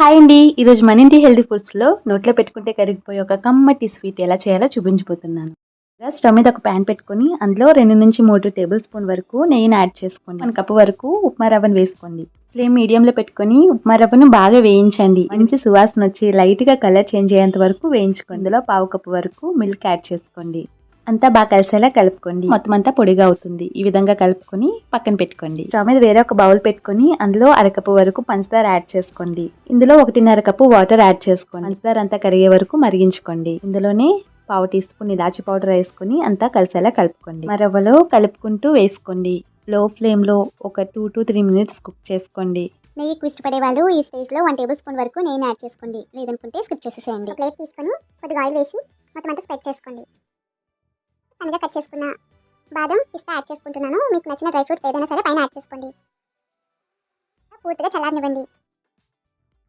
Hi అండి. ఈరోజు మన ఇంటి హెల్తీ ఫుడ్స్‌లో నోట్లో పెట్టుకుంటే కరిగిపోయే ఒక కమ్మటి స్వీట్ ఎలా చేయాలో చూపించబోతున్నాను. స్టవ్ మీద ఒక పాన్ పెట్టుకొని అందులో 2-3 టేబుల్ స్పూన్ వరకు నెయ్యిని యాడ్ చేసుకోండి. 1 కప్ వరకు ఉప్మా రవ్వను వేసుకోండి. ఫ్లేమ్ మీడియంలో పెట్టుకొని ఉప్మా రవ్వను బాగా వేయించండి. మంచి సువాసన వచ్చి లైట్‌గా కలర్ చేంజ్ అయ్యేంత వరకు వేయించుకోండి. ఇందులో పావు కప్పు వరకు మిల్క్ యాడ్ చేసుకోండి. అంతా బాగా కలిసేలా కలుపుకోండి. మొత్తం అంతా పొడిగా అవుతుంది. ఈ విధంగా కలుపుకొని పక్కన పెట్టుకోండి. స్టవ్ మీద వేరే ఒక బౌల్ పెట్టుకొని అందులో అరకప్పు వరకు పంచదార యాడ్ చేసుకోండి. ఇందులో 1.5 కప్పు వాటర్ యాడ్ చేసుకోండి. పంచదార అంతా కరిగే వరకు మరిగించుకోండి. ఇందులోనే పావు టీ స్పూన్ ఇలాచి పౌడర్ వేసుకొని అంతా కలిసేలా కలుపుకోండి. రవ్వలో కలుపుకుంటూ వేసుకోండి. లో ఫ్లేమ్ లో ఒక 2-3 మినిట్స్ కుక్ చేసుకోండి. నెయ్యి ఇష్టపడే వాళ్ళు ఈ స్టేజ్లో 1 టేబుల్ స్పూన్ వరకు నెయ్యిని యాడ్ చేసుకోండి. లేదనుకుంటే స్కిప్ చేసేసేయండి. ప్లేట్ తీసుకొని కొద్దిగా ఆయిల్ వేసి మొత్తం అంతా స్ప్రెడ్ చేసుకోండి. సన్నగా కట్ చేసుకున్న బాదం పిస్తా యాడ్ చేసుకుంటున్నాను. మీకు నచ్చిన డ్రై ఫ్రూట్స్ ఏదైనా సరే పైన యాడ్ చేసుకోండి. పూర్తిగా చల్లారనివ్వండి.